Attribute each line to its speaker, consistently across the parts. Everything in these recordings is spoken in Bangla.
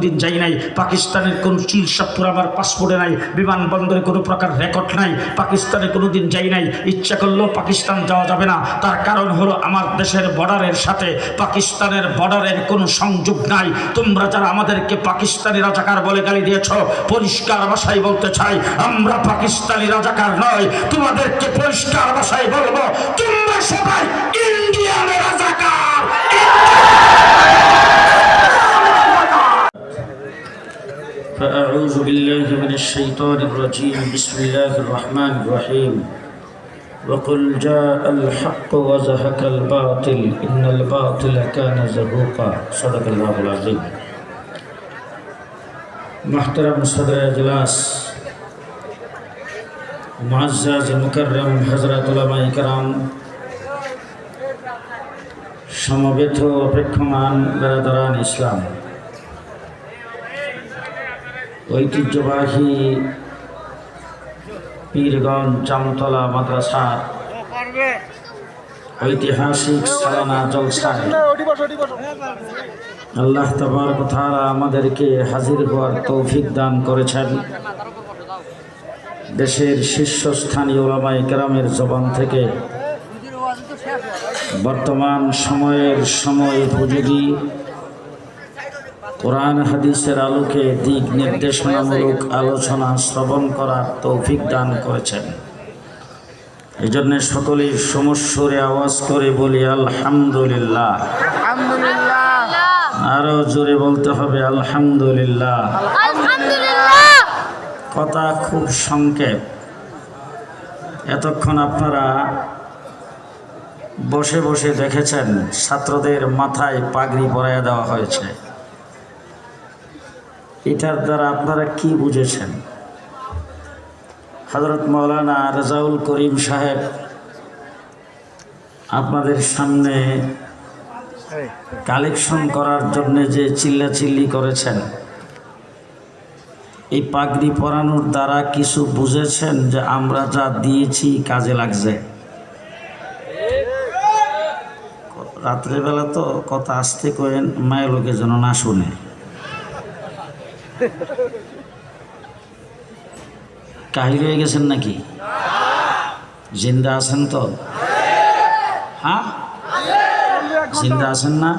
Speaker 1: দিন যাই নাই, পাকিস্তানের কোন চিলসত্তর আমার পাসপোর্টে নাই, বিমানবন্দরে কোনো প্রকার রেকর্ড নাই, পাকিস্তানে কোনো দিন যাই নাই, ইচ্ছা করলেও পাকিস্তান যাওয়া যাবে না। তার কারণ হলো আমার দেশের বর্ডারের সাথে পাকিস্তানের বর্ডারের কোনো সংযোগ নাই। তোমরা যারা আমাদেরকে পাকিস্তানি রাজাকার বলে গালি দিয়েছ, পরিষ্কার ভাষায় বলতে চাই, আমরা পাকিস্তানি রাজাকার নয়। তোমাদেরকে পরিষ্কার ভাষায় বলবো, তোমরা সবাই ইন্ডিয়ানের রাজাকার। فأعوذ بالله من الشيطان الرجيم بسم الله الرحمن الرحيم وقل جاء الحق وزهق الباطل إن الباطل كان زهوقا صدق الله العظيم محترم صدر اجلاس معزز مكرم حضرات علماء کرام সমবেত অপেক্ষমান বেরাদারান ইসলাম, ঐতিহ্যবাহী পীরগঞ্জ জামতলা মাদ্রাসার ঐতিহাসিক সালানা জলসায় আল্লাহ তাবারক ওয়া তাআলা আমাদেরকে হাজির হওয়ার তৌফিক দান করেছেন। দেশের শীর্ষস্থানীয় উলামায়ে কেরামের জবান থেকে বর্তমান সময় উপযোগী কোরআন হাদিসের আলোকে দিক নির্দেশনামূলক আলোচনা শ্রবণ করার তৌফিক দান করেছেন। এই জন্য সকলেই সমস্বরে আওয়াজ করে বলি আলহামদুলিল্লাহ। আরো জোরে বলতে হবে আলহামদুলিল্লাহ। কথা খুব সংক্ষেপ। এতক্ষণ আপনারা বসে বসে দেখেছেন ছাত্রদের মাথায় পাগড়ি পরাইয়া দেওয়া হয়েছে। এটার দ্বারা আপনারা কি বুঝেছেন? হযরত মাওলানা রাজাউল করিম সাহেব আপনাদের সামনে কালেকশন করার জন্য যে চিল্লাচিল্লি করেছেন, এই পাগড়ি পরানোর দ্বারা কিছু বুঝেছেন যে আমরা যা দিয়েছি কাজে লাগছে? রাত্রেবেলা তো কথা আসতে করেন, মায়ের লোকে যেন না শুনে। কাহিল হয়ে গেছেন নাকি? জিন্দা আছেন তো? হ্যাঁ, জিন্দা আছেন না?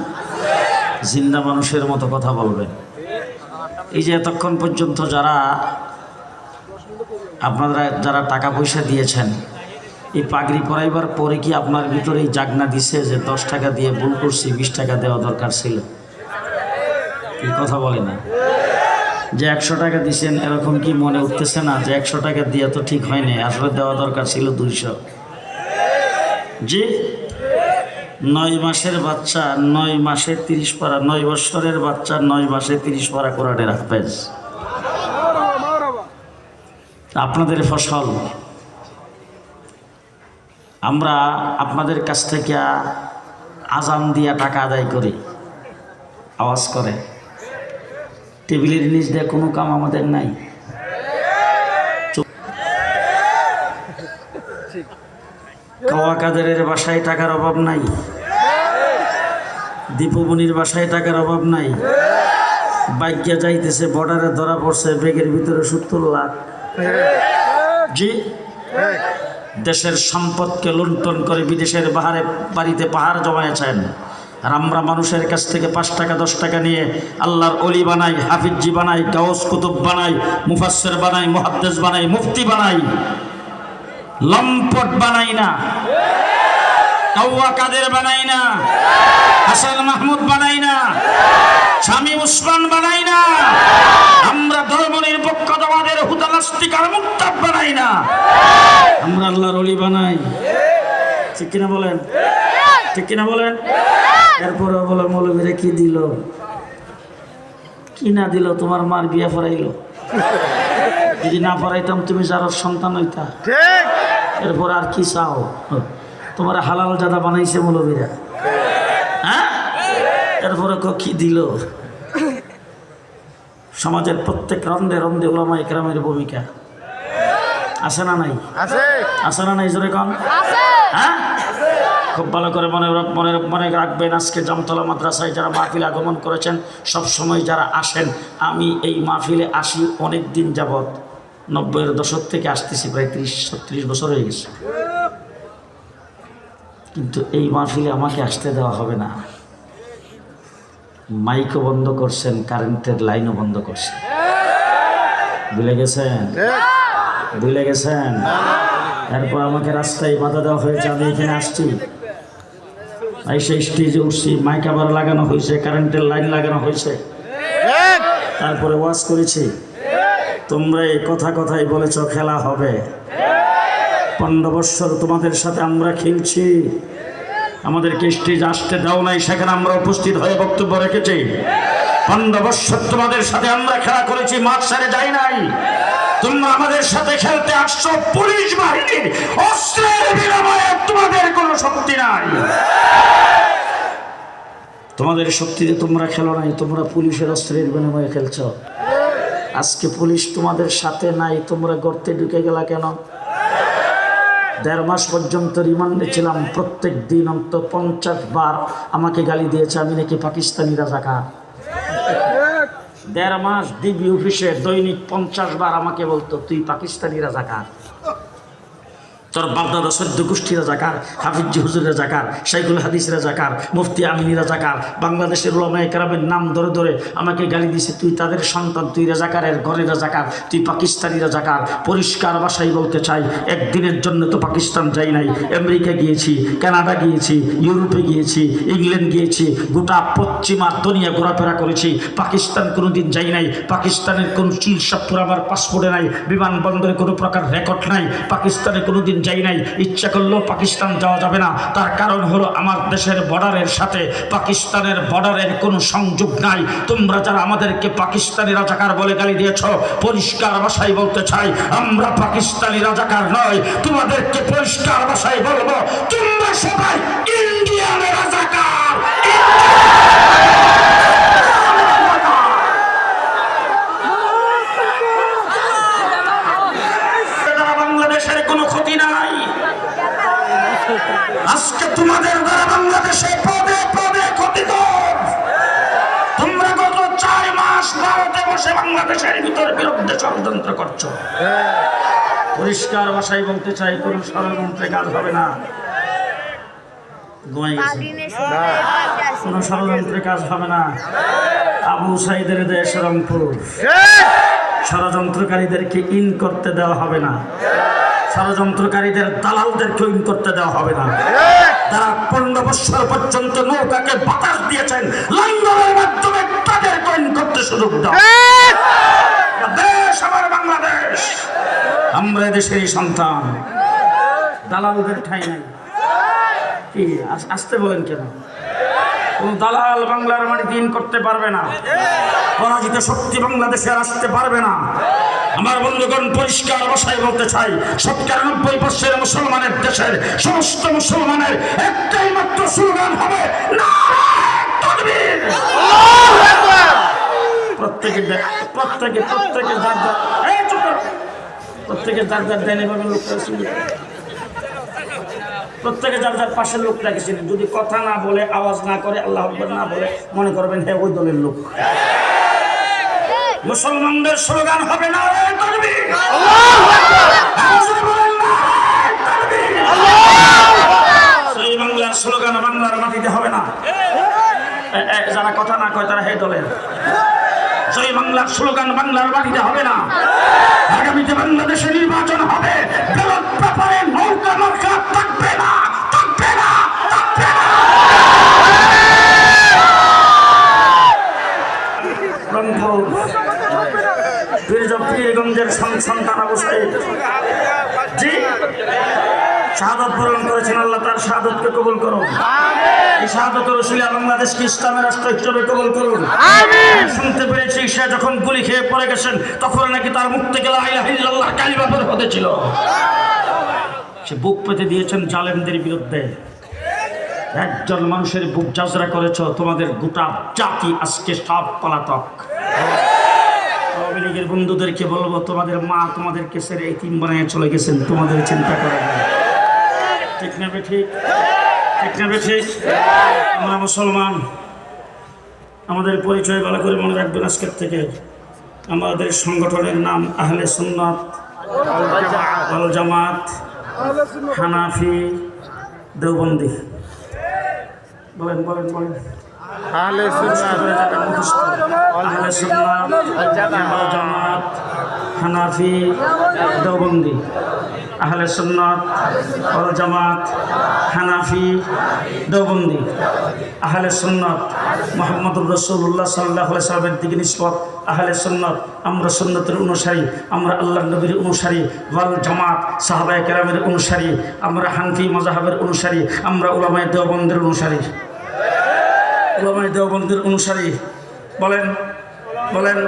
Speaker 1: জিন্দা মানুষের মতো কথা বলবেন। এই যে এতক্ষণ পর্যন্ত আপনারা যারা টাকা পয়সা দিয়েছেন, এই পাগড়ি পরাইবার পরে কি আপনার ভিতরে এই জাগনা দিছে যে 10 টাকা দিয়ে ভুল করছি, 20 টাকা দেওয়া দরকার ছিল? এই কথা বলে না যে 100 টাকা দিছেন, এরকম কি মনে উঠতেছে না যে 100 টাকা দিয়ে তো ঠিক হয়নি, আসলে দেওয়া দরকার ছিল 200? জি, 9 মাসের বাচ্চা 9 মাসে 30 পারা, 9 বছরের বাচ্চা 9 মাসে 30 পারা কোরআনের হাফেজ। আপনাদের ফসল আমরা আপনাদের কাছ থেকে আজান দিয়া টাকা আদায় করি, আওয়াজ করে। টেবিলের নিচ দিয়ে কোনো কাম আমাদের নাই। কাওয়া কাদেরের বাসায় টাকার অভাব নাই, দীপমণির বাসায় টাকার অভাব নাই। বাইকে যাইতেছে, বর্ডারে ধরা পড়ছে, ব্যাগের ভিতরে 70 লাখ। জি, দেশের সম্পদকে লুণ্ঠন করে বিদেশের বাড়িতে পাহাড় জমায়েছেন। আর আমরা মানুষের কাছ থেকে 5 টাকা 10 টাকা নিয়ে আল্লাহর ওলি বানাই, হাফিজি বানাই, গাউস কুতুব বানাই, মুফাসসির বানাই, মুহাদ্দিস বানাই, মুফতি বানাই, লম্পট বানাই না, কাওয়া কাদের বানাই না, হাসান মাহমুদ বানাই না, স্বামী উসমান বানাই না, আমরা ধর্ম নিরপেক্ষতাবাদের হুদালাস্তিকার মুক্তাব বানাই না, আমরা আল্লাহর ওলি বানাই। ঠিক কিনা বলেন? ঠিক কিনা বলেন? এরপরে বলে মৌলবীরা কি দিল কি না দিল, তোমার মার বিয়া পড়াইলো, যদি না পড়াইতাম তুমি যার সন্তান হইতা। এরপর আর কি চাও? তোমার হালাল জাদা বানাইছে মৌলবীরা। হ্যাঁ, এরপরে কি দিল? সমাজের প্রত্যেক রন্ধে রন্ধে উলামায়ে কেরামের ভূমিকা আছে না নাই? আছে না নাই? জোরে কোন? হ্যাঁ, খুব ভালো করে মনে রাখবেন, আজকে জামতলা মাদ্রাসায় যারা মাহফিলে আগমন করেছেন, সব সময় যারা আসেন, আমি এই মাহফিলে আসি অনেক দিন যাবৎ, 90-এর দশক থেকে আসতেছি, প্রায় 30-36 বছর হয়ে গেছে। কিন্তু এই মাহফিলে আমাকে আসতে দেওয়া হবে না। মাইকও বন্ধ করছেন, কারেন্টের লাইনও বন্ধ করছেন। ভুলে গেছেন? এরপর আমাকে রাস্তায় বাধা দেওয়া হয়েছে, আমি এখানে আসছি, সেই স্টেজে উঠছি, মাইক আবার লাগানো হয়েছে, কারেন্টের লাইন লাগানো হয়েছে, তারপরে ওয়াজ করেছি। তোমরা এই কথাই বলেছ খেলা হবে। 15 বছর তোমাদের সাথে আমরা খেলছি, আমাদেরকে স্টেজ আসতে দাও নাই, সেখানে আমরা উপস্থিত হয়ে বক্তব্য রেখেছি। 15 বছর তোমাদের সাথে আমরা খেলা করেছি, মাঠ সারে যাই নাই। তোমরা আমাদের সাথে খেলতে আসছো পুলিশ বাহিনীর অস্ত্রের বিনিময়ে, তোমাদের কোনো শক্তি নাই। তোমাদের শক্তিতে তোমরা খেলো নাই, তোমরা পুলিশের অস্ত্রের বিনিময়ে খেলছো। আজকে পুলিশ তোমাদের সাথে নাই, তোমরা গর্তে ঢুকে গেলা কেন? 1.5 মাস পর্যন্ত রিমান্ডে ছিলাম, প্রত্যেক দিন অন্তত 50 বার আমাকে গালি দিয়েছে আমি নাকি পাকিস্তানি রাজাকার। 1.5 মাস ডিবি অফিসে দৈনিক 50 বার আমাকে বলতো তুই পাকিস্তানি রাজাকার, তোর বাপদাদা 14 গোষ্ঠী রাজাকার, হাফিজি হুজুর রাজাকার, শাইখুল হাদিস রাজাকার, মুফতি আমিনী রাজাকার, বাংলাদেশের উলামায়ে কেরামের নাম ধরে ধরে আমাকে গালি দিয়েছে, তুই তাদের সন্তান, তুই রাজাকারের ঘরে রাজাকার, তুই পাকিস্তানি রাজাকার। পরিষ্কার ভাষায় বলতে চাই, একদিনের জন্য তো পাকিস্তান যাই নাই, আমেরিকা গিয়েছি, কানাডা গিয়েছি, ইউরোপে গিয়েছি, ইংল্যান্ড গিয়েছি, গোটা পশ্চিমা দুনিয়া ঘোরাফেরা করেছি, পাকিস্তান কোনোদিন যাই নাই। পাকিস্তানের কোন চিরসাপুর আমার পাসপোর্টে নাই, বিমানবন্দরে কোনো প্রকার রেকর্ড নাই, পাকিস্তানে কোনোদিন যাই নাই, ইচ্ছা করলেও পাকিস্তান যাওয়া যাবে না। তার কারণ হলো আমার দেশের বর্ডারের সাথে পাকিস্তানের বর্ডারের কোনো সংযোগ নাই। তোমরা যারা আমাদেরকে পাকিস্তানি রাজাকার বলে গালি দিয়েছ, পরিষ্কার ভাষায় বলতে চাই, আমরা পাকিস্তানি রাজাকার নয়। তোমাদেরকে পরিষ্কার ভাষায় বলবো, তোমরা সবাই ইন্ডিয়ানের রাজাকার। আজকে তোমাদের দ্বারা বাংলাদেশে পদে পদে ক্ষতিত। তোমরা গত 4 মাস ভারতে বসে বাংলাদেশের বিরুদ্ধে ষড়যন্ত্র করছো। পরিষ্কার ভাষায় বলতে চাই, কোন ষড়যন্ত্রে কাজ হবে না, কোন ষড়যন্ত্রে কাজ হবে না। আবু সাইদের দেশ রংপুর, ষড়যন্ত্রকারীদেরকে ইন করতে দেওয়া হবে না, ষড়যন্ত্রকারীদের দালালদেরকে ইন করতে দেওয়া হবে না। তারা 15 বছর পর্যন্ত নৌকাকে বাতাস দিয়েছেন, লন্ডনের মাধ্যমে তাদের ইন করতে সুযোগ দাও। দেশ আমার বাংলাদেশ, আমরা দেশেরই সন্তান, দালালদের ঠাঁই নাই। কি আসতে বলেন কেন? কোন দালাল বাংলার মাটিতে ইন করতে পারবে না, পরাজিত শক্তি বাংলাদেশে আর আসতে পারবে না। আমার বন্ধুগণ, পরিষ্কার ভাষায় বলতে চাই, 97% মুসলমানের দেশের সমস্ত মুসলমানের একটাই মাত্র স্লোগান হবে, নারায়ে তাকবীর। প্রত্যেকে যার যার দেন এভাবে লোকটা শুনি, প্রত্যেকে যার যার পাশের লোকটাকে চিনি। যদি কথা না বলে, আওয়াজ না করে, আল্লাহু আকবার না বলে, মনে করবেন হ্যাঁ ওই দলের লোক। মুসলমানদের স্লোগান হবে নারায়ে তাকবীর, সেই বাংলার স্লোগান বাংলার মাটিতে হবে না। যারা কথা না কয় তারা হে দলের। সেই বাংলার স্লোগান বাংলার মাটিতে হবে না। আগামীতে বাংলাদেশে নির্বাচন হবে, ব্যালট পেপারে নৌকা মার্কা থাকবে না, থাকবে না, থাকবে না। পীরগঞ্জের সন্তান আবু সাইদ জি শাহাদাত বরণ করেছেন, আল্লাহ তার শাহাদাতকে কবুল করুন। এই শাহাদাতের ওসিলা বাংলাদেশকে ইসলামের রাষ্ট্র হিসেবে কবুল করুন। শুনতে পেরেছি সে যখন গুলি খেয়ে পড়ে গেছেন, তখন নাকি তার মুখ থেকে লা ইলাহা ইল্লাল্লাহ কালিমা বের হতেছিল। সে বুক পেতে দিয়েছেন জালেমদের বিরুদ্ধে। একজন মানুষের বুক জাজরা করেছ, তোমাদের গোটা জাতি আজকে সব পলাতক। আওয়ামী লীগের বন্ধুদেরকে বলবো, তোমাদের মা তোমাদেরকে ছেড়ে এতিম বানিয়ে চলে গেছেন, তোমাদের চিন্তা করা যায় ঠিক না? ঠিক ঠিক না ঠিক? আমরা মুসলমান, আমাদের পরিচয় ভালো করে মনে রাখবেন। আজকের থেকে আমাদের সংগঠনের নাম আহলে সুন্নাত ওয়াল জামাত হানাফি দেওবন্দি। বলেন বলেন বলেন।
Speaker 2: আহলে সুন্নাত
Speaker 1: আহলে সুন্নাত ওয়াল জামাত হানাফি দেওবন্দি। আহলে সুন্নাত ওয়াল জামাত হানাফি দেওবন্দি। আহলে সুন্নাত মুহাম্মদুর রাসূলুল্লাহ সাল্লাল্লাহু আলাইহি ওয়াসাল্লামের দিকে নিসবত। আহলে সুন্নাত আমরা সুন্নতের অনুসারী, আমরা আল্লাহর নবীর অনুসারী। ওয়াল জামাত সাহাবায়ে কেরামের অনুসারী, আমরা হানফি মাযহাবের অনুসারী, আমরা উলামায়ে দেওবন্দের অনুসারী। উলামায়ে দেওবন্দের অনুসারী। বলেন বলেন।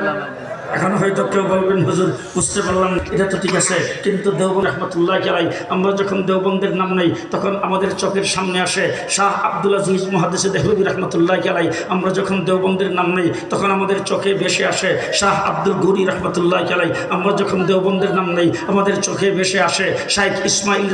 Speaker 1: এখন হয়তো কেউ বলবেন হুজুর বুঝতে পারলাম, এটা তো ঠিক আছে, কিন্তু দেওবন্দ রহমতুল্লাহ আলাই আমরা যখন দেওবন্দের নাম নেই তখন আমাদের চোখের সামনে আসে শাহ আব্দুল আজিজ মুহাদ্দিস দেহলভী রহমতুল্লাহ আলাই। আমরা যখন দেওবন্দের নাম নেই তখন আমাদের চোখে ভেসে আসে শাহ আব্দুল গনি রহমতুল্লাহ আলাই। আমরা যখন দেওবন্দের নাম নেই আমাদের চোখে ভেসে আসে শাইখ ইসমাইল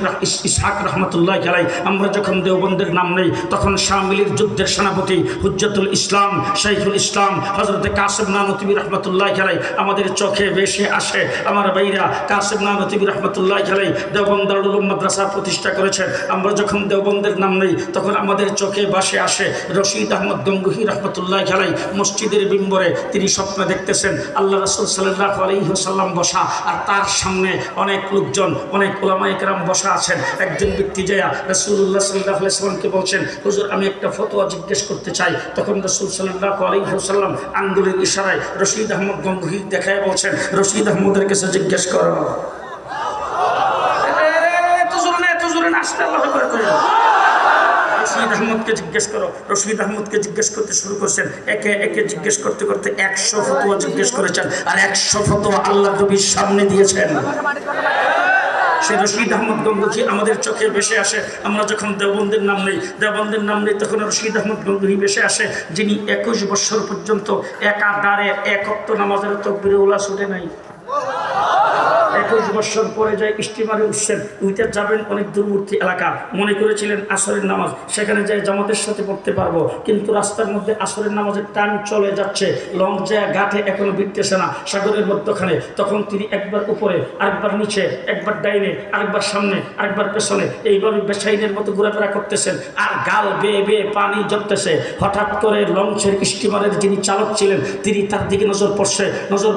Speaker 1: ইসহাক রহমতুল্লাহ আলাই। আমরা যখন দেওবন্দের নাম নেই তখন শামিলির যুদ্ধের সেনাপতি হুজ্জাতুল ইসলাম শাইখুল ইসলাম হযরতে কাসিম নানুতুবি রহমতুল্লাহ আলাই আমাদের চোখে ভেসে আসে। আমার ভাইরা, কাসিম নানুতুবি রহমতুল্লাহ আলাই দেওবন্দ দারুল উলুম মাদ্রাসা প্রতিষ্ঠা করেছেন। আমরা যখন দেওবন্দের নাম নেই তখন আমাদের চোখে ভাসে আসে রশিদ আহমদ গঙ্গুহি রহমতুল্লাহ আলাই। মসজিদের বিম্বরে তিনি স্বপ্ন দেখতেছেন আল্লাহ রাসূল সাল্লাল্লাহু আলাইহি ওয়াসাল্লাম বসা, আর তার সামনে অনেক লোকজন, অনেক উলামায়ে কেরাম বসা আছেন। একজন ব্যক্তি যায়া রাসূলুল্লাহ সাল্লাল্লাহু আলাইহি ওয়াসাল্লামকে বলছেন, হুজুর আমি একটা ফতোয়া জিজ্ঞেস করতে চাই। তখন রাসূল সাল্লাল্লাহু আলাইহি ওয়াসাল্লাম আঙ্গুলের ইশারায় রশিদ আহমদ গঙ্গুহি দেখায় বলছেন, রশিদ আহমদের কাছে জিজ্ঞেস করো। রশিদ আহমদকে জিজ্ঞেস করো। রশিদ আহমদকে জিজ্ঞেস করতে শুরু করছেন। একে একে জিজ্ঞেস করতে করতে 100 ফতোয়া জিজ্ঞেস করেছেন, আর 100 ফতোয়া আল্লাহ নবীর সামনে দিয়েছেন। সে রশিদ আহমদ গঙ্গুহি আমাদের চোখে ভেসে আসে। আমরা যখন দেওবন্দের নাম নেই তখন রশিদ আহমদ গঙ্গুহি ভেসে আসে, যিনি 21 বছর পর্যন্ত একাধারে এক ওয়াক্ত নামাজের তাকবীরে উলা ছুটে নাই। 21 বছর পরে যায় স্টিমারে উঠছেন, উইটা যাবেন অনেক দূরবর্তী এলাকা। মনে করেছিলেন আসরের নামাজ সেখানে যাই জামাতের সাথে পড়তে পারবো, কিন্তু রাস্তার মধ্যে আসরের নামাজের টাইম চলে যাচ্ছে, লঞ্চ যায় ঘাটে এখনো বিটতেছে না সাগরের মধ্যখানে। তখন তিনি একবার উপরে, আরেকবার নিচে, একবার ডাইনে, আরেকবার সামনে, আরেকবার পেছনে, এইভাবে বেসাইনের মতো ঘোরাফেরা করতেছেন, আর গাল বেয়ে বেয়ে পানি জ্বলতেছে। হঠাৎ করে লঞ্চের স্টিমারের যিনি চালক ছিলেন তিনি তার দিকে নজর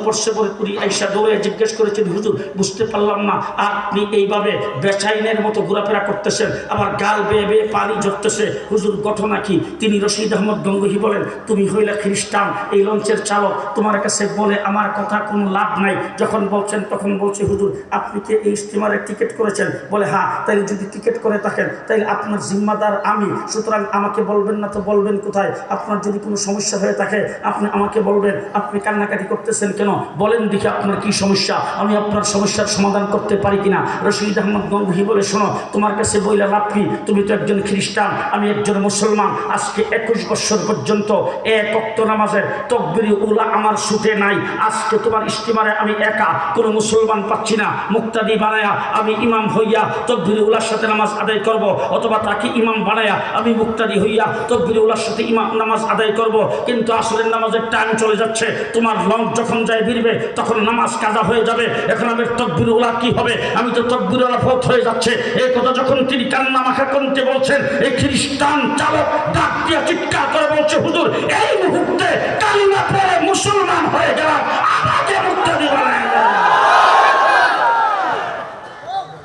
Speaker 1: পড়ছে বলে তিনি আইসা দৌড়ে জিজ্ঞেস করেছেন, হুজুর বুঝতে পারলাম না, আপনি এইভাবে বেচাইনের মতো ঘোরাফেরা করতেছেন, আবার গাল বেয়ে বেয়ে পানি ঝরতেছে, হুজুর ঘটনা কি? তিনি রশিদ আহমদ গঙ্গুহি বলেন, তুমি হইলা খ্রিস্টান, এই লঞ্চের চালক, তোমার কাছে বলে আমার কথা কোনো লাভ নাই। যখন বলছেন তখন বলছে, হুজুর আপনি কি এই স্টিমারের টিকিট করেছেন? বলে হ্যাঁ। তাই যদি টিকিট করে থাকেন তাই আপনার জিম্মাদার আমি, সুতরাং আমাকে বলবেন না তো বলবেন কোথায়? আপনার যদি কোনো সমস্যা হয়ে থাকে আপনি আমাকে বলবেন। আপনি কান্নাকাটি করতেছেন কেন? বলেন দেখি আপনার কি সমস্যা, আমি আপনার সমস্যার সমাধান করতে পারি কিনা। রশিদ আহমদ গঙ্গুহি বলে, শোনো তোমার কাছে বইলা লাভ কি, তুমি তো একজন খ্রিস্টান, আমি একজন মুসলমান। আজকে 21 বছর পর্যন্ত এক ওয়াক্ত নামাজের তাকবীরে উলা আমার ছুটে নাই। আজকে তোমার স্টিমারে আমি একা, কোনো মুসলমান পাচ্ছি না, মুক্তাদি বানায়া আমি ইমাম হইয়া তাকবীরে উলার সাথে নামাজ আদায় করব, অথবা তাকে ইমাম বানায়া আমি মুক্তাদি হইয়া তাকবীরে উলার সাথে ইমাম নামাজ আদায় করব। কিন্তু আসরের নামাজের টাইম চলে যাচ্ছে, তোমার লঞ্চ যখন যায় ভিড়বে তখন নামাজ কাজা হয়ে যাবে। এখন আমি তাকবীরে উলা কি হবে? আমি তো তাকবীরে উলা ফত হয়ে যাচ্ছে। এই কথা যখন তিনি কান্না মাখা কণ্ঠে বলছেন, এই খ্রিস্টান চালক ডাক দিয়া চিৎকার করে বলছে, হুজুর এই মুহূর্তে কালিমা পড়ে মুসলমান হয়ে গেলাম, আমাকে মুক্তাদি বানায়।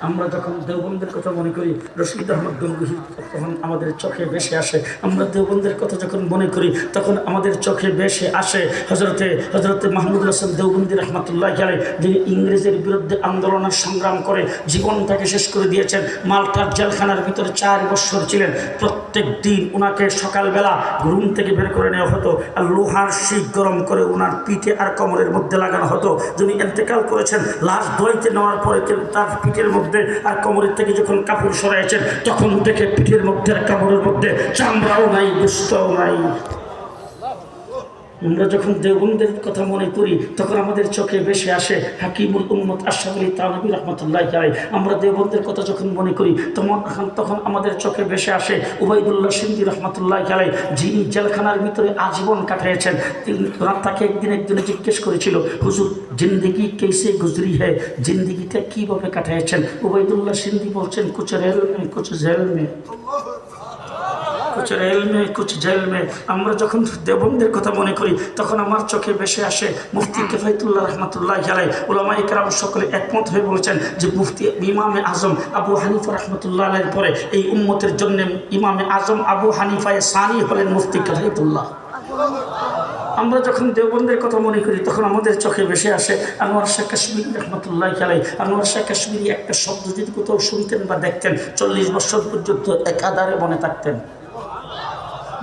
Speaker 1: আমরা যখন দেওবন্দের কথা মনে করি রশিদ আহমদ গঙ্গুহি তখন আমাদের চোখে ভেসে আসে। আমরা দেওবন্দের কথা যখন মনে করি তখন আমাদের চোখে ভেসে আসে হজরতে মাহমুদুল হাসান দেওবন্দি রহমতুল্লাহ আলাইহি, যিনি ইংরেজের বিরুদ্ধে আন্দোলনের সংগ্রাম করে জীবনটাকে শেষ করে দিয়েছেন। মাল্টার জেলখানার ভিতরে 4 বছর ছিলেন। প্রত্যেক দিন ওনাকে সকালবেলা রুম থেকে বের করে নেওয়া হতো, আর লোহার শিক গরম করে ওনার পিঠে আর কোমরের মধ্যে লাগানো হতো। যিনি ইন্তেকাল করেছেন, লাশ ধোয়াইতে নেওয়ার পরে তার পিঠের মধ্যে আর কোমরের থেকে যখন কাপড় সরাইছেন তখন দেখে পিঠের মধ্যে আর কোমরের মধ্যে চামড়াও নাই, গোশতও নাই। আমরা যখন দেওবন্দের কথা মনে করি তখন আমাদের চোখে ভেসে আসে হাকিমুল উম্মত আশরাফ আলী থানভী রাহমাতুল্লাহি আলাইহি। আমরা দেওবন্দের কথা যখন মনে করি তখন আমাদের চোখে ভেসে আসে উবাইদুল্লাহ সিন্ধি রাহমাতুল্লাহি আলাইহি, যিনি জেলখানার ভিতরে আজীবন কাটিয়েছেন। তাকে একজনে জিজ্ঞেস করেছিল, হুজুর জিন্দেগি কেসে গুজরি হ্যায়, জিন্দেগিটা কীভাবে কাটিয়েছেন? উবাইদুল্লাহ সিন্ধি বলছেন, কুছ রেল মে কুছ জেল মে, কুছ রেল মে কুছ জেল মে। আমরা যখন দেওবন্দের কথা মনে করি তখন আমার চোখে ভেসে আসে মুফতি কিফায়েতুল্লাহ রাহমাতুল্লাহি আলাইহি। উলামায়ে কেরাম সকলে একমত হয়ে বলেছেন যে মুফতি ইমামে আজম আবু হানিফা রাহমাতুল্লাহি আলাইহির পরে এই উম্মতের জন্য ইমামে আজম আবু হানিফায়ে সানি হলেন মুফতি কিফায়েতুল্লাহ। আমরা যখন দেওবন্দের কথা মনে করি তখন আমাদের চোখে ভেসে আসে আনোয়ার শাহ কাশ্মীরি রাহমাতুল্লাহি আলাইহি। আনোয়ার শাহ কাশ্মীরি একটা শব্দ যদি কোথাও শুনতেন বা দেখতেন 40 বছর পর্যন্ত একাধারে মনে থাকতেন।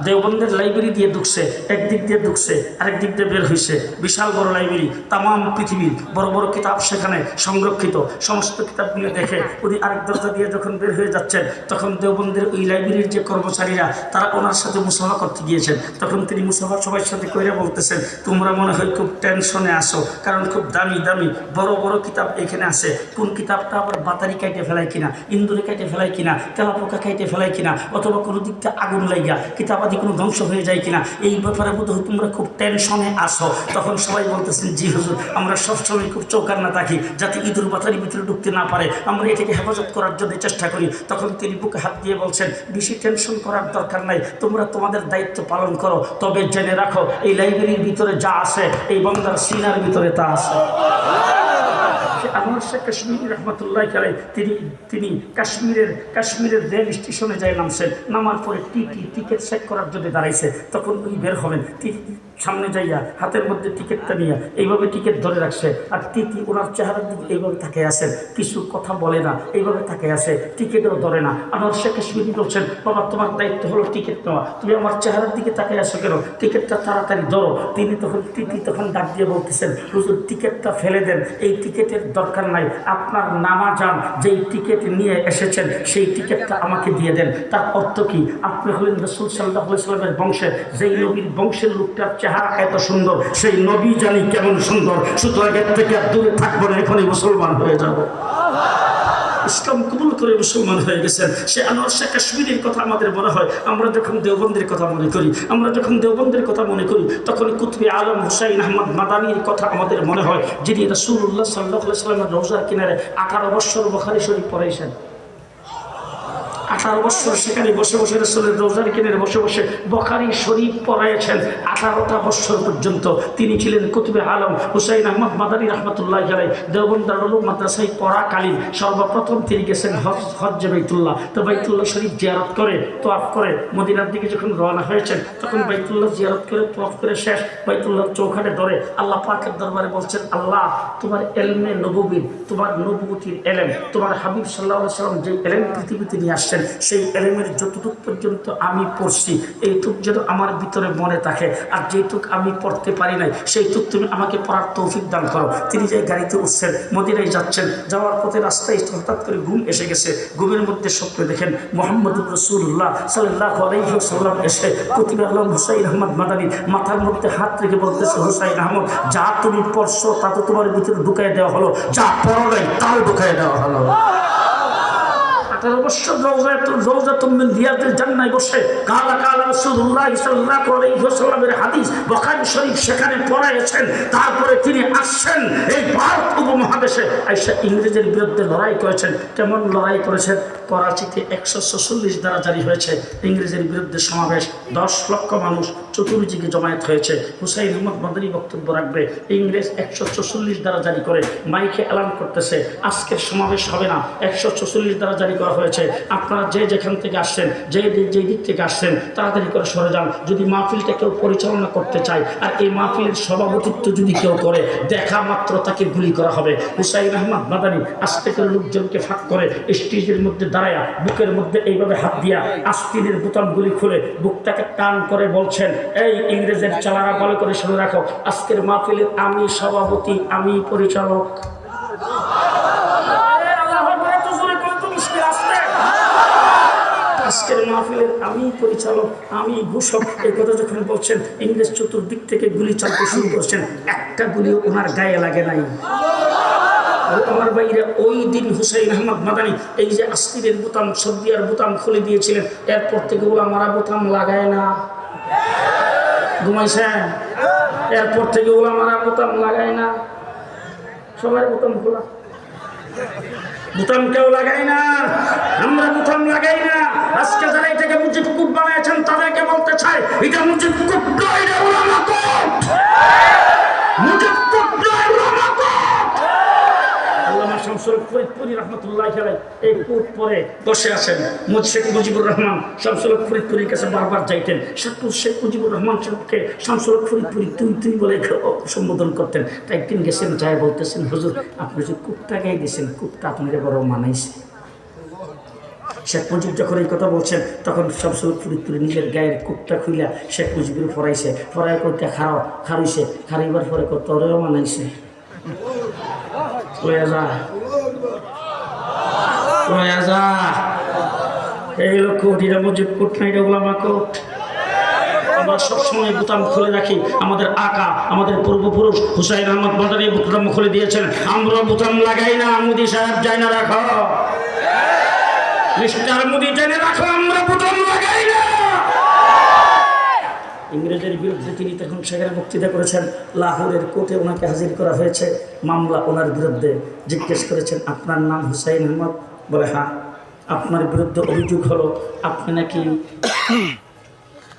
Speaker 1: দেওবন্দের লাইব্রেরি দিয়ে ঢুকছে, একদিক দিয়ে ঢুকছে, আরেক দিক দিয়ে বের হয়েছে। বিশাল বড় লাইব্রেরি, তামাম পৃথিবীর বড় বড় কিতাব সেখানে সংরক্ষিত। সমস্ত কিতাবগুলো দেখে উনি আরেক দরজা দিয়ে যখন বের হয়ে যাচ্ছেন তখন দেওবন্দের ওই লাইব্রেরির যে কর্মচারীরা তারা ওনার সাথে মুসাফা করতে গিয়েছেন। তখন তিনি মুসাফা সবার সাথে কইরা বলতেছেন, তোমরা মনে হয় খুব টেনশনে আসো, কারণ খুব দামি দামি বড় বড় কিতাব এখানে আছে। কোন কিতাবটা আবার বাতারি কাইটে ফেলায় কিনা, ইন্দুরে কাইটে ফেলায় কিনা, তেলাপোকা কাইটে ফেলায় কিনা, অথবা কোনো দিকটা আগুন লাইগা কিতাব কোনো ধ্বংস হয়ে যায় কিনা, এই ব্যাপারে বোধ হয় তোমরা খুব টেনশনে আসো। তখন সবাই বলতেছেন, জি হুজুর, আমরা সবসময় খুব চৌকান্না থাকি যাতে ইঁদুর বাতারি ভিতরে ঢুকতে না পারে, আমরা এটাকে হেফাজত করার জন্য চেষ্টা করি। তখন তিনি বুকে হাত দিয়ে বলছেন, বেশি টেনশন করার দরকার নাই, তোমরা তোমাদের দায়িত্ব পালন করো। তবে জেনে রাখো এই লাইব্রেরির ভিতরে যা আছে এই বান্দার সিনার ভিতরে তা আছে। আনোয়ার শাহ কাশ্মীরি রাহমাতুল্লাহি আলাইহি তিনি কাশ্মীরের রেল স্টেশনে যায় নামছেন। নামার পরে টিকিট চেক করার জন্য দাঁড়াইছে। তখন উনি বের হবেন, সামনে যাইয়া হাতের মধ্যে টিকিটটা নিয়ে এইভাবে টিকিট ধরে রাখছে। আর ওনার চেহারার দিকে এইভাবে তাকিয়ে আছেন, কিছু কথা বলে না, এইভাবে তাকিয়ে আছে, টিকিটও ধরে না। আনোয়ার শাহ কাশ্মীরি বলছেন, বাবা তোমার দায়িত্ব হলো টিকিট নেওয়া, তুমি আমার চেহারার দিকে তাকিয়ে আসো কেন, টিকিটটা তাড়াতাড়ি ধরো। তিনি তখন ডাক দিয়ে বলতেছেন, হুজুর টিকিটটা ফেলে দেন, এই টিকিটের দরকার নাই, আপনার নামা যান যেই টিকিট নিয়ে এসেছেন সেই টিকিটটা আমাকে দিয়ে দেন। তার অর্থ কি? আপনি হলেন রাসূল সাল্লাল্লাহু আলাইহি ওয়াসাল্লামের বংশের, যেই নবীর বংশের লোকটার চেহারা এত সুন্দর, সেই নবী জানি কেমন সুন্দর, সুতরাং এর থেকে আর দূরে থাকবো না, এখনই মুসলমান হয়ে যাব। ইসলাম কবুল করে মুসলমান হয়ে গেছেন। সে আনোয়ার শাহ কাশ্মীরির কথা আমাদের মনে হয়। আমরা যখন দেওবন্দের কথা মনে করি তখন কুতুবে আলম হুসাইন আহমদ মাদানির কথা আমাদের মনে হয়, যিনি রাসূলুল্লাহ সাল্লাল্লাহু আলাইহি ওয়াসাল্লামের রওজার কিনারে 18 বছর বুখারী শরীফ পড়াইছেন। 18 বছর সেখানে বসে বসে রাসূলের রওজার কিনারে বসে বসে বুখারী শরীফ পড়াইছেন। 18টা বছর পর্যন্ত তিনি ছিলেন কুতুবে আলম হুসাইন আহমদ মাদানী রাহমাতুল্লাহি আলাইহি। দেওবন্দ দারুল উলুম মাদ্রাসায় পড়াকালীন সর্বপ্রথম তিনি গেছেন হজ্জে বাইতুল্লাহ। তো বাইতুল্লাহ শরীফ জিয়ারত করে তোয়াফ করে মদিনার দিকে যখন রওনা হয়েছেন তখন বাইতুল্লাহ জিয়ারত করে তোয়াফ করে শেষ বাইতুল্লাহ চৌখানে ধরে আল্লাহ পাকের দরবারে বলছেন, আল্লাহ তোমার এলমে নবুবীর, তোমার নবুবতির এলেম, তোমার হাবিব সাল্লাল্লাহু আলাইহি ওয়াসাল্লাম যে এলেম পৃথিবীতে নিয়ে আসছেন সেই এলেমের যতটুক পর্যন্ত আমি পড়ছি এইটুক যেন আমার ভিতরে মনে থাকে, আর যেটুক আমি পড়তে পারি নাই সেইটুক তুমি আমাকে পড়ার তৌফিক দান করো। তিনি যে গাড়িতে উঠছেন, মদিনায় যাচ্ছেন, যাওয়ার পথে রাস্তায় হঠাৎ করে ঘুম এসে গেছে। ঘুমের মধ্যে স্বপ্ন দেখেন মুহাম্মদুর রাসূলুল্লাহ সাল্লাল্লাহু আলাইহি ওয়াসাল্লাম এসে কুতুবে আলম হুসাইন আহমদ মাদানী মাথার মধ্যে হাত রেখে বলতেছে, হুসাইন আহমদ যা তুমি পড়ছো তা তো তোমার ভিতরে ঢুকাই দেওয়া হলো, যা পড়ো নাই তাও ঢুকাই দেওয়া হলো। 18 বছর রওজাতুম মিন রিয়াদিল জান্নায় বসে কালা রাসূলুল্লাহ সাল্লাল্লাহু আলাইহি ওয়াসাল্লামের হাদিস বুখারী শরীফ সেখানে পড়াইছেন। তারপরে তিনি আসছেন এই ভারত উপমহাদেশে, আইসা ইংরেজের বিরুদ্ধে লড়াই করেছেন। কেমন লড়াই করেছেন? করাচিতে 146 দ্বারা জারি হয়েছে ইংরেজের বিরুদ্ধে সমাবেশ, 10 লক্ষ মানুষ চতুর্দিকে জমায়েত হয়েছে। হুসাইন আহমদ মাদানী বক্তব্য রাখবে, ইংরেজ 146 দ্বারা জারি করে মাইকে এলান করতেছে আজকের সমাবেশ হবে না, 146 দ্বারা জারি করা হয়েছে, আপনারা যে যেখান থেকে আসছেন, যে দিক থেকে আসছেন তাড়াতাড়ি করে সরে যান। যদি মাহফিলটা কেউ পরিচালনা করতে চায় আর এই মাহফিলের সভাপতিত্ব যদি কেউ করে, দেখা মাত্র তাকে গুলি করা হবে। হুসাইন আহমদ মাদানী আস্তে করে লোকজনকে ফাঁক করে স্টেজের মধ্যে দাঁড়ায়া বুকের মধ্যে এইভাবে হাত দিয়া আস্তিনের বোতামগুলি খুলে বুকটাকে টান করে বলছেন, এই ইংরেজের চালারা ভালো করে শুনে রাখো, আজকের মাহফিলের আমি সভাপতি, আমি পরিচালক। আজকের মাহফিলের আমি পরিচালক, আমি ঘোষক, এই কথা যখন বলছেন, ইংরেজ চতুর্দিক থেকে গুলি চালাতে শুরু করছেন, একটা গুলিও ওনার গায়ে লাগে নাই। আমার বাইরে ওই দিন হুসাইন আহমদ মাদানী এই যে আস্তিরের বোতাম, সর্দিয়ার বোতাম খুলে দিয়েছিলেন, এরপর থেকে ওলামারা বোতাম লাগায় না। ঘুমাইছেন? এরপর থেকে ওলামারা বোতাম লাগায় না, সবাই বোতাম খোলা। বোতাম কেউ লাগাই না, আমরা বোতাম লাগাই না। আজকে যারা এটাকে মুজিব কুট বানাইছেন তাদেরকে বলতে চাই, এটা মুজিব কুট নয়, এটা উলামা কুট। মুজিব কুট নয়, উলামা কুট। আল্লামা শামসুল ফরিদপুরি রাহমাতুল্লাহি আলাইহি এই কুট পরে বসে আছেন। শেখ মুজিবুর রহমান শামসুল ফরিদপুরির কাছে বারবার যাইতেন। শেখ মুজিবুর রহমান সাহেবকে শামসুল ফরিদপুরি তুই বলে সম্বোধন করতেন। তাই একদিন গেছেন, যাই বলতেছেন, হুজুর আপনি যে কুটটা গাই দিয়েছেন, কুটটা আপনাকে বড় মানাইছে। শেখ মুজিব যখন এই কথা বলছেন, তখন শামসুল ফরিদপুরি নিজের গায়ের কুটটা খুইলা শেখ মুজিবুর ফরাইছে, ফরাই করতে খারাইছে, খারাইবার পরে তোরেও মানাইছে। এই লোক এটা মুজিব কুট না, এটা উলামা কুট। আমরা সবসময় বোতাম খুলে রাখি। আমাদের আকা, আমাদের পূর্বপুরুষ হুসাইন আহমদ মাদানী বোতাম খুলে দিয়েছেন, আমরা বোতাম লাগাই না। মোদি সাহেব যাই না রাখো, মিস্টার মোদি জেনে রাখো, আমরা বোতাম লাগাই না। ইংরেজের বিরুদ্ধে তিনি তখন সেখানে বক্তৃতা করেছেন। লাহোরের কোর্টে ওনাকে হাজির করা হয়েছে, মামলা ওনার বিরুদ্ধে। জিজ্ঞেস করেছেন, আপনার নাম হুসাইন আহমদ? বলে হ্যাঁ। আপনার বিরুদ্ধে অভিযোগ হলো আপনি নাকি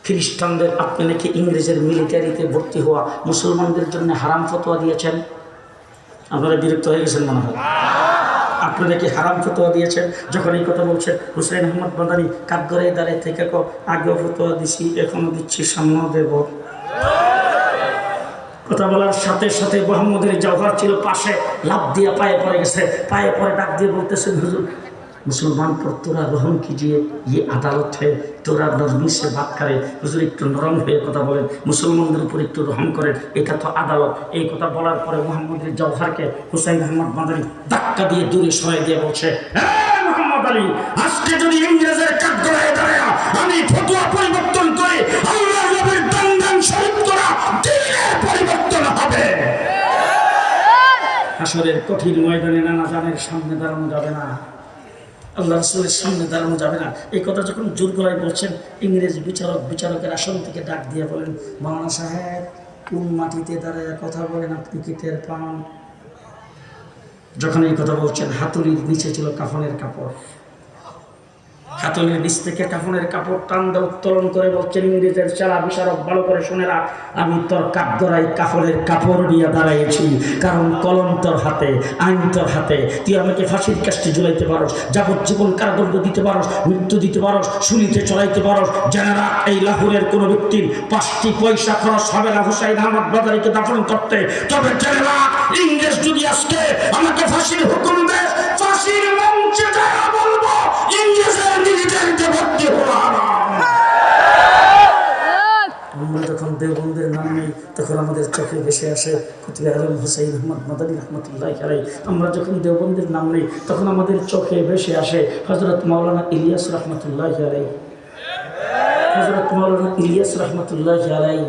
Speaker 1: খ্রিস্টানদের, আপনি নাকি ইংরেজের মিলিটারিতে ভর্তি হওয়া মুসলমানদের জন্য হারাম ফতোয়া দিয়েছেন। আপনারা বিরক্ত হয়ে গেছেন মনে হয়, আপনি নাকি হারাম ফতোয়া দিয়েছেন। যখন এই কথা বলছেন, হুসাইন আহমদ মাদানী কাঠগড়ায় দাঁড়িয়ে থেকে আগেও ফতোয়া দিছি, এখনো দিচ্ছি, সামনেও দেব। কথা বলার সাথে সাথে মোহাম্মদের জওহর ছিল পাশে, লাফ দিয়ে পায়ে পড়ে গেছে। পায়ে পড়ে ডাক দিয়ে বলতেছেন, হুজুর मुसलमान पर तोरा रहम कीजिए, ये अदालत है, तोरा नरमी से बात करे। হুজুর একটু নরম হয়ে কথা বলেন, মুসলমানদের উপর একটু রহম করেন, এটা তো আদালত। এই কথা বলার পরে মোহাম্মদের জওহরকে হুসাইন আহমদ মাদানী ধাক্কা দিয়ে দূরে সরিয়ে দিয়ে বলছে, মোহাম্মদ আলী, আজকে যদি ইংরেজের কাঠগড়ায় দাঁড়ায় আমি ফতোয়া পরিবর্তন করে আল্লাহর নবীর দান শহীদ করা দিনের পরিবর্তন হবে। হাসরের কঠিন ময়দানে নানা জানের সামনে দাঁড়ানো যাবে না, আল্লাহ রাসূলের সামনে দাঁড়ানো যাবে না। এই কথা যখন জোর গলায় বলছেন, ইংরেজ বিচারকের আসন থেকে ডাক দিয়ে বলেন, মাওলানা সাহেব কোন মাটিতে দাঁড়ায় কথা বলেন, আপনি কি টের পান? যখন এই কথা বলছেন, হাতুড়ির নিচে ছিল কাফনের কাপড়। হাতুড়ির নিচ থেকে কাফনের কাপড় টান দিয়ে উত্তোলন করে বলছেন, ইংরেজের চালা বিচারক ভালো করে শুনে রাখ, আমি তোর কাঠগড়ায় কাফনের কাপড় নিয়ে দাঁড়াইছি, কারণ কলম তোর হাতে, আইন তোর হাতে। তুই আমাকে ফাঁসির কাস্টে ঝুলাইতে পারস, যাবজ্জীবন কারাদণ্ড দিতে পারস, মৃত্যু দিতে পারস, শুলিতে চড়াইতে পারস। জেনে রাখ, এই লাহোরের কোনো ব্যক্তির 5টি পয়সা খরচ হবে না হুসাইন আহমদ মাদানীকে দাফন করতে। তবে জেনে রাখ, ইংরেজ যদি আজকে আমাকে ফাঁসির হুকুম দেয়, ফাঁসির মঞ্চে যায় বলবো ইংরেজের মিলিটারিতে ভর্তি হওয়া হারাম। আমরা যখন দেওবন্দের নাম নেই, তখন আমাদের চোখে ভেসে আসে কুতুবে আলম হুসাইন আহমদ মাদানী রহমতুল্লাহি আলাইহি। আমরা যখন দেওবন্দের নাম নেই, তখন আমাদের চোখে ভেসে আসে হযরত মাওলানা ইলিয়াস রহমতুল্লাহি আলাইহি। হযরত মাওলানা ইলিয়াস রহমতুল্লাহি আলাইহি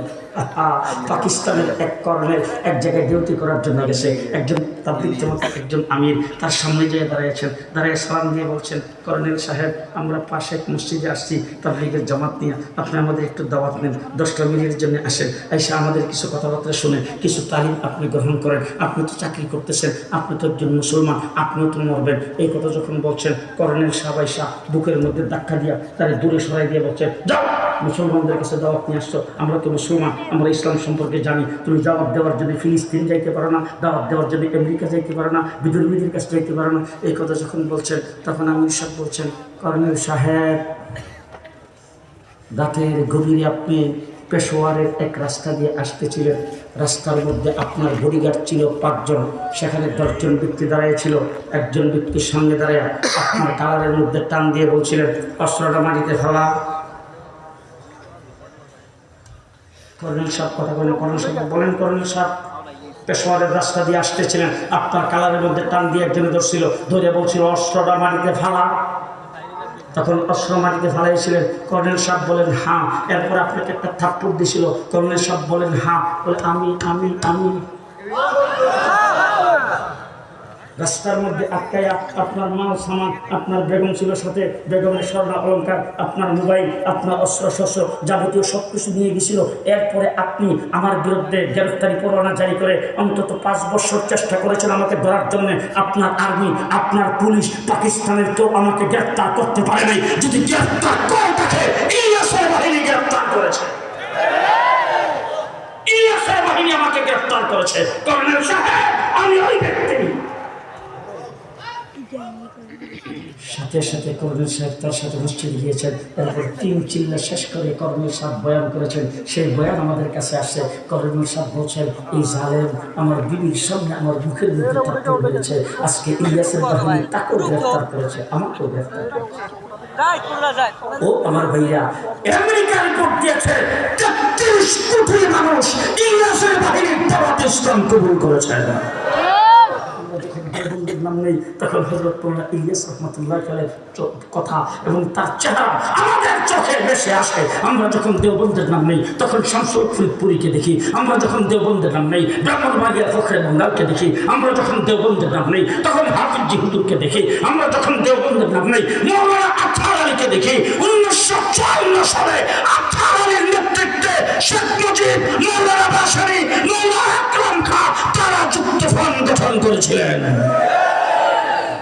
Speaker 1: পাকিস্তানের এক কর্নেল এক জায়গায় ডিউটি করার জন্য গেছে। একজন তাবলীগ জামাতের একজন আমির তার সামনে যেয়ে দাঁড়িয়েছেন, দাঁড়িয়ে সালাম দিয়ে বলছেন, কর্নেল সাহেব, আমরা পাশে এক মসজিদে আসছি তাবলীগের জামাত নিয়ে, আপনি আমাদের একটু দাওয়াত নেন, 10টা মিনিটের জন্য আসেন, এসে আমাদের কিছু কথাবার্তা শুনে কিছু তালিম আপনি গ্রহণ করেন। আপনি তো চাকরি করতেছেন, আপনি তো একজন মুসলমান, আপনিও তো মরবেন। এই কথা যখন বলছেন, কর্নেল সাহেব আইসা বুকের মধ্যে ধাক্কা দিয়া তারে দূরে সরাই দিয়ে বলছেন, যাও, মুসলমানদের কাছে দাওয়াত নিয়ে আসছো, আমরা তো মুসলমান, আমরা ইসলাম সম্পর্কে জানি। তুমি দাওয়াত দেওয়ার জন্য ফিলিস্তিন যাইতে পারো না, দাওয়াত দেওয়ার জন্য আমেরিকা যাইতে পারো না, বিদুর্মীদের কাছে যাইতে পারো না। এই কথা যখন বলছেন, তখন আমির সাহেব বলছেন, কর্নেল সাহেব, রাতের গভীরে আপনি পেশোয়ারের এক রাস্তা দিয়ে আসতেছিলেন, রাস্তার মধ্যে আপনার বডিগার্ড ছিল 5 জন, সেখানে 10 জন ব্যক্তি দাঁড়িয়েছিল। একজন ব্যক্তির সামনে দাঁড়িয়ে আপনার কালারের মধ্যে টান দিয়ে বলছিলেন, অস্ত্রটা মাটিতে ফেলা। কর্নেল সাহেব কথা বলেন, কর্নেল সাহেব বলেন, কর্নেল সাহেব পেশোয়ারের রাস্তা দিয়ে আসতেছিলেন, আপনার কালারের মধ্যে টান দিয়ে একজন ধরছিল, ধরে বলছিল অস্ত্রটা মাটিতে ফেলা। তখন অস্ত্র মাটিতে ফালাইছিলেন। কর্নেল সাহেব বলেন হ্যাঁ। এরপর আপনাকে একটা থাপ্পড় দিছিল। কর্নেল সাহেব বলেন হ্যাঁ। বলে আমি রাস্তার মধ্যে আটকায় আপনার মাল সামান, আপনার বেগম ছিল সাথে, বেগমের স্বর্ণ অলঙ্কার, আপনার মোবাইল, আপনার অস্ত্র শস্ত্র যাবতীয় সব কিছু নিয়ে গেছিল। এরপরে আপনি আমার বিরুদ্ধে গ্রেফতারি পরোয়ানা জারি করে অন্তত 5 বছর চেষ্টা করেছেন আমাকে ধরার জন্য। আপনার আর্মি, আপনার পুলিশ, পাকিস্তানের কেউ আমাকে গ্রেফতার করতে পারে নাই। যদি গ্রেফতার করে থাকে, ইলিয়াসের বাহিনী গ্রেফতার করেছে, ইলিয়াসের বাহিনী আমাকে গ্রেফতার করেছে। কর্নেল সাহেব, আমি ওই ব্যক্তি। সাথে সাথে কর্নেল সাহেব তার সাথে মসজিদে গিয়েছেন। এরপর 3 চিল্লা শেষ করে কর্নেল সাহেব বয়ান করেছেন। সেই বয়ান আমাদের কাছে আসছে। কর্নেল সাহেব বলছেন, এই জালেম আমার বিবির সামনে আমার মুখের মধ্যে থাপ্পড় মেরেছে। আজকে ইলিয়াসের বাহিনী তাকেও গ্রেফতার করেছে, আমাকেও গ্রেফতার করেছে। ও আমার ভাইয়া, আমেরিকা রিপোর্ট দিয়েছে 33 কোটি মানুষ ইলিয়াসের বাহিনীর দাওয়াত ইসলাম কবুল করেছে। নাম নেই তখন হযরত মাওলানা ইলিয়াস রাহমাতুল্লাহ আলাইহির কথা এবং তার চেহারা আমাদের চোখে ভেসে আসে। আমরা যখন দেওবন্দের নাম নেই তখন শামসুল ফরিদপুরীকে দেখি। আমরা যখন দেওবন্দের নাম নেই ব্রাহ্মণবাড়িয়ার ফখরে মঙ্গলকে দেখি। আমরা যখন দেওবন্দের নাম নেই তখন হাফিজ হুজুরকে দেখি। আমরা যখন দেওবন্দের নাম নেই মাওলানা আতহার আলীকে দেখি। 1954 সালে আতহার আলীর নেতৃত্বে শেখ মুজিব, মাওলানা ভাসানী, মাওলানা আকরাম খাঁ তারা যুক্তফ্রন্ট গঠন করেছিলেন।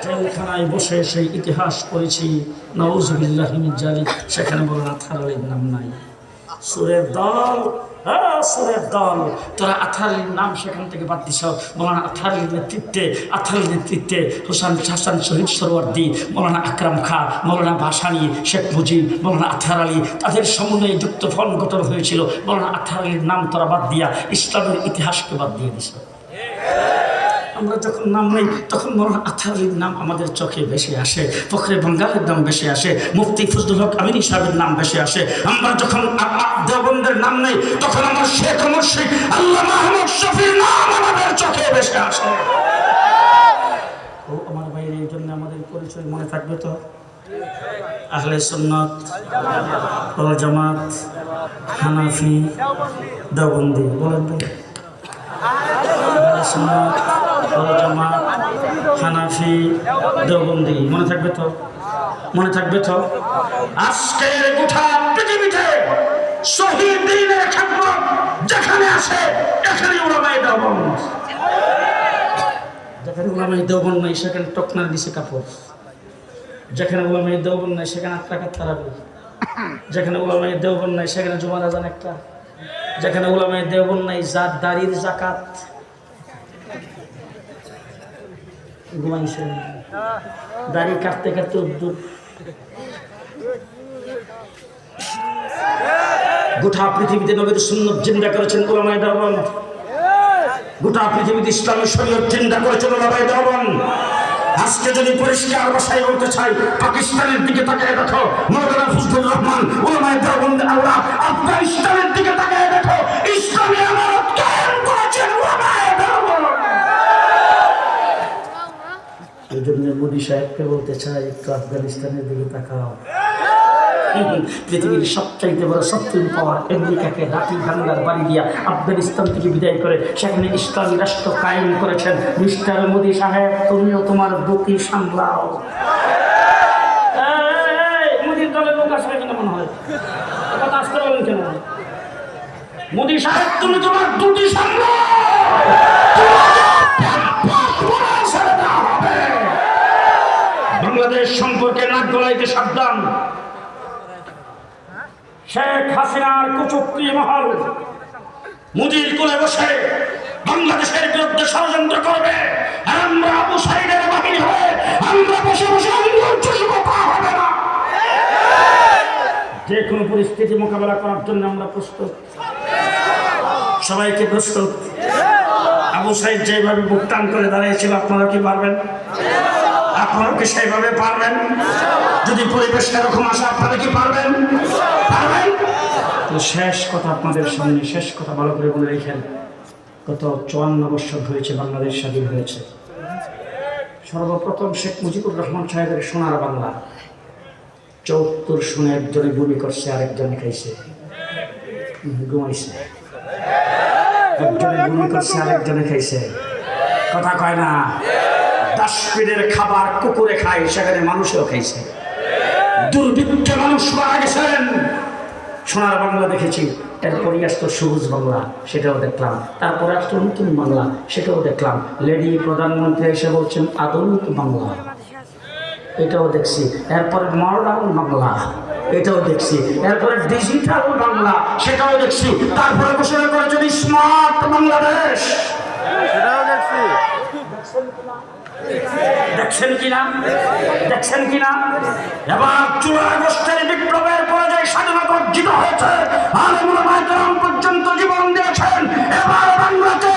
Speaker 1: জেলখানায় বসে সেই ইতিহাস পড়েছি, নাউজুবিল্লাহি মিন জালিক। সেখানে মাওলানা আতহার আলীর নাম নাই। সুরের দল, সুরের দল, তোরা আতহার আলীর নাম সেখান থেকে বাদ দিছ। মাওলানা আতহার আলীর নেতৃত্বে হাসান শহীদ সরওয়ার্দী, মাওলানা আকরাম খাঁ, মাওলানা ভাসানী, শেখ মুজিব, মাওলানা আতহার আলী, তাদের সমন্বয়ে যুক্তফ্রন্ট গঠন হয়েছিল। মাওলানা আতহার আলীর নাম তোরা বাদ দিয়া ইসলামের ইতিহাসকে বাদ দিয়ে দিছ। আমরা যখন নাম নেই তখন মাওলানা আতহার আলীর নাম আমাদের চোখে ভেসে আসে, ফখরে বাঙ্গালের নাম ভেসে আসে, মুফতি ফজলুল হক আমিনী সাহেবের নাম ভেসে আসে। আমরা যখন দেওবন্দের নাম নেই তখন আমার শেখ মুর্শিদ আল্লামা আহমদ শফির নাম আমাদের চোখে ভেসে আসে। ও আমার ভাইয়ের, এই জন্য আমাদের পরিচয় মনে থাকবে তো, আহলে সুন্নাত ওয়াল জামাত, হানাফি, দেওবন্দি। বলেন তো, আহলে সুন্নাত ওয়াল জামাত, হানাফি, দেওবন্দি। মনে থাকবে তো, মনে থাকবে তো। আজকের গোটা পৃথিবীতে শহীদ দ্বীনের খেদমত যেখানে আসে এখানে উলামায়ে দেওবন্দ। যেখানে উলামায়ে দেওবন্দ নাই সেখানে টকনার নিচে কাপড়। যেখানে উলামায়ে দেওবন্দ নাই সেখানে 8 টাকার তারাবি। যেখানে উলামায়ে দেওবন্দ নাই সেখানে জুমার আজান একটা। যেখানে উলামায়ে দেওবন্দ নাই দাড়ির যাকাত। ঘুমাইছে দাড়ি কাটতে কাটতে উদ্দুর। গোটা পৃথিবীতে নবীর সুন্নাত জিন্দা করেছেন উলামায়ে দেওবন্দ। গোটা পৃথিবীতে ইসলামী শরীয়ত জিন্দা করেছেন উলামায়ে দেওবন্দ। আজকে যদি পরিষ্কার ভাষায় বলতে চাই, পাকিস্তানের দিকে তাকায় দেখো, মাওলানা ফজলুর রহমান উলামায়ে দেওবন্দ আওরা। আফগানিস্তানের দিকে তাকায় দেখো, ইসলামী আমানত কায়েম করেছেন উলামায়ে দেওবন্দ। এই জন্য মোদী সাহেবকে বলতে চাই, একটু আফগানিস্তানের দিকে তাকাও। পৃথিবীর সবচাইতে বড় শত্রুর পাওয়ার আমেরিকাকে লাঠি ভাঙ্গার বাড়ি দিয়া আফগানিস্তান থেকে বিদায় করে সেখানে ইসলামী রাষ্ট্র কায়েম করেছেন। মিস্টার মোদী সাহেব, তুমিও তোমার দুটি সামলাও। মোদীর দলের লোক আসবে কিনা মনে হয়, কথা আসতে বলেন কেন? মোদী সাহেব, তুমি তোমার দুটি সামলাও। বাংলাদেশ সম্পর্কে নাক গলাইতে সাবধান। শেখ হাসিনার কুচক্রী মহল মুজির কোলে বসে বাংলাদেশের বিরুদ্ধে ষড়যন্ত্র করবে। আমরা আবু সাইদের বাহিনী হয়ে আমরা বসে বসে হবে না। যে কোনো পরিস্থিতি মোকাবেলা করার জন্য আমরা প্রস্তুত। সবাইকে প্রস্তুত। আবু সাইদ যেভাবে বুক টান করে দাঁড়িয়েছিল, আপনারা কি পারবেন? আপনারা কি সেইভাবে পারবেন? যদি পরিবেশ এরকম আসে আপনারা কি পারবেন? পারবেন তো। শেষ কথা আপনাদের সামনে, শেষ কথা ভালো করে বলে রেখেন। গত 54 বছর হয়েছে বাংলাদেশ স্বাধীন হয়েছে। সর্বপ্রথম শেখ মুজিবুর রহমান সাহেবের সোনার বাংলা 74 শুনে একজনে গুলি করছে, আরেকজনে খাইছে, ঘুমাইছে। একজনে গুলি করছে, আরেকজনে খাইছে। কথা কয় না। ডাস্টবিনের খাবার কুকুরে খায়, সেখানে মানুষও খাইছে। দুর্ভিক্ষে মানুষ মারা গেছেন। সোনার বাংলা দেখেছি, এরপরই আসতো সবুজ বাংলা, সেটাও দেখলাম। তারপরে আসতো নতুন বাংলা, সেটাও দেখলাম। লেডি প্রধানমন্ত্রী এসে বলছেন আধুনিক বাংলা, এটাও দেখছি। এরপরে মডার্ন বাংলা, এটাও দেখছি। এরপরে ডিজিটাল বাংলা, সেটাও দেখছি। তারপরে ঘোষণা করেছেন স্মার্ট বাংলাদেশ,
Speaker 2: সেটাও দেখছি।
Speaker 1: দেখছেন কিনা? দেখছেন কিনা? এবার 14 আগস্টের বিপ্লবের পরে যে স্বাধীনতা অর্জিত হয়েছে, আলেমুল মাইকেরাম পর্যন্ত জীবন দিয়েছেন। এবার বাংলাতে